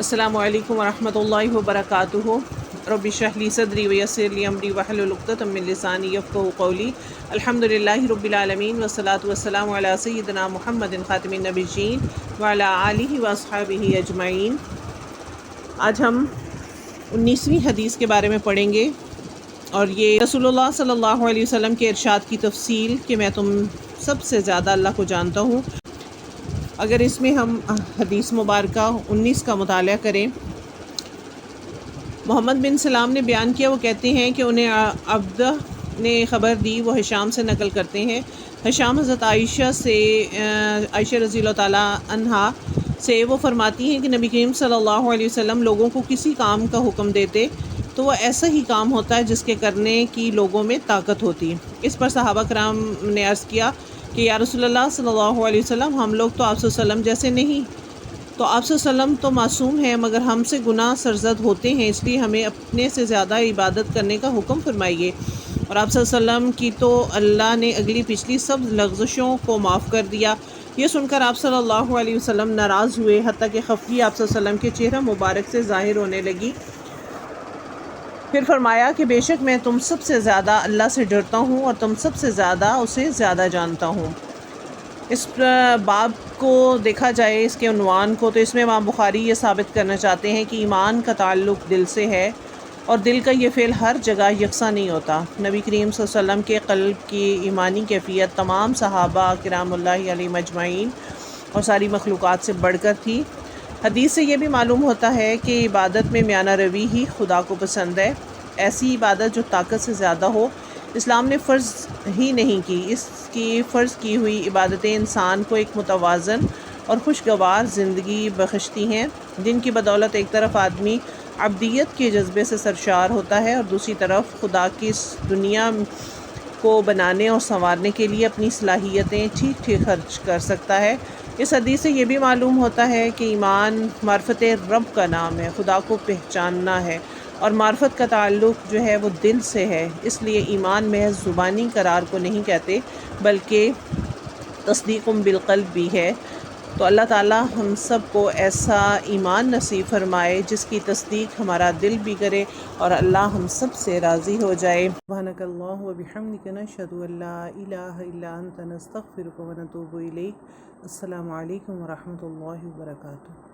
السلام علیکم ورحمۃ اللہ وبرکاتہ۔ رب اشرح لی صدری ویسر لی امری واحلل عقدۃ من لسانی یفقہوا قولی۔ الحمد للہ رب العالمین والصلاۃ والسلام علی سیدنا محمد خاتم النبیین وعلی آلہ واصحابہ اجمعین۔ آج ہم 19ویں حدیث کے بارے میں پڑھیں گے، اور یہ رسول اللہ صلی اللہ علیہ وسلم کے ارشاد کی تفصیل کہ میں تم سب سے زیادہ اللہ کو جانتا ہوں۔ اگر اس میں ہم حدیث مبارکہ 19 کا مطالعہ کریں، محمد بن سلام نے بیان کیا، وہ کہتے ہیں کہ انہیں عبد نے خبر دی، وہ ہشام سے نقل کرتے ہیں۔ ہشام حضرت عائشہ رضی اللہ تعالیٰ عنہا سے وہ فرماتی ہیں کہ نبی کریم صلی اللہ علیہ وسلم لوگوں کو کسی کام کا حکم دیتے تو وہ ایسا ہی کام ہوتا ہے جس کے کرنے کی لوگوں میں طاقت ہوتی۔ اس پر صحابہ کرام نے عرض کیا کہ یا رسول اللہ صلی اللہ علیہ وسلم، ہم لوگ تو آپ صلی اللہ علیہ وسلم جیسے نہیں، تو آپ صلی اللہ علیہ وسلم تو معصوم ہیں مگر ہم سے گناہ سرزد ہوتے ہیں، اس لیے ہمیں اپنے سے زیادہ عبادت کرنے کا حکم فرمائیے۔ اور آپ صلی اللہ علیہ وسلم کی تو اللہ نے اگلی پچھلی سب لغزشوں کو معاف کر دیا۔ یہ سن کر آپ صلی اللہ علیہ وسلم ناراض ہوئے، حتیٰ کہ خفگی آپ صلی اللہ علیہ وسلم کے چہرہ مبارک سے ظاہر ہونے لگی۔ پھر فرمایا کہ بے شک میں تم سب سے زیادہ اللہ سے ڈرتا ہوں اور تم سب سے زیادہ اسے زیادہ جانتا ہوں۔ اس باب کو دیکھا جائے، اس کے عنوان کو، تو اس میں امام بخاری یہ ثابت کرنا چاہتے ہیں کہ ایمان کا تعلق دل سے ہے، اور دل کا یہ فعل ہر جگہ یکساں نہیں ہوتا۔ نبی کریم صلی اللہ علیہ وسلم کے قلب کی ایمانی کیفیت تمام صحابہ کرام اللہ علیہم اجمعین اور ساری مخلوقات سے بڑھ کر تھی۔ حدیث سے یہ بھی معلوم ہوتا ہے کہ عبادت میں میانہ روی ہی خدا کو پسند ہے۔ ایسی عبادت جو طاقت سے زیادہ ہو، اسلام نے فرض ہی نہیں کی۔ اس کی فرض کی ہوئی عبادتیں انسان کو ایک متوازن اور خوشگوار زندگی بخشتی ہیں، جن کی بدولت ایک طرف آدمی عبدیت کے جذبے سے سرشار ہوتا ہے اور دوسری طرف خدا کی اس دنیا کو بنانے اور سنوارنے کے لیے اپنی صلاحیتیں ٹھیک ٹھیک خرچ کر سکتا ہے۔ اس حدیث سے یہ بھی معلوم ہوتا ہے کہ ایمان معرفت رب کا نام ہے، خدا کو پہچاننا ہے، اور معرفت کا تعلق جو ہے وہ دل سے ہے۔ اس لیے ایمان محض زبانی قرار کو نہیں کہتے بلکہ تصدیق بالقلب بھی ہے۔ تو اللہ تعالیٰ ہم سب کو ایسا ایمان نصیب فرمائے جس کی تصدیق ہمارا دل بھی کرے اور اللہ ہم سب سے راضی ہو جائے۔ سبحانک اللہم و بحمدک، نشہد ان لا الہ الا انت، نستغفرک و نتوب الیک۔ السلام علیکم ورحمۃ اللہ وبرکاتہ۔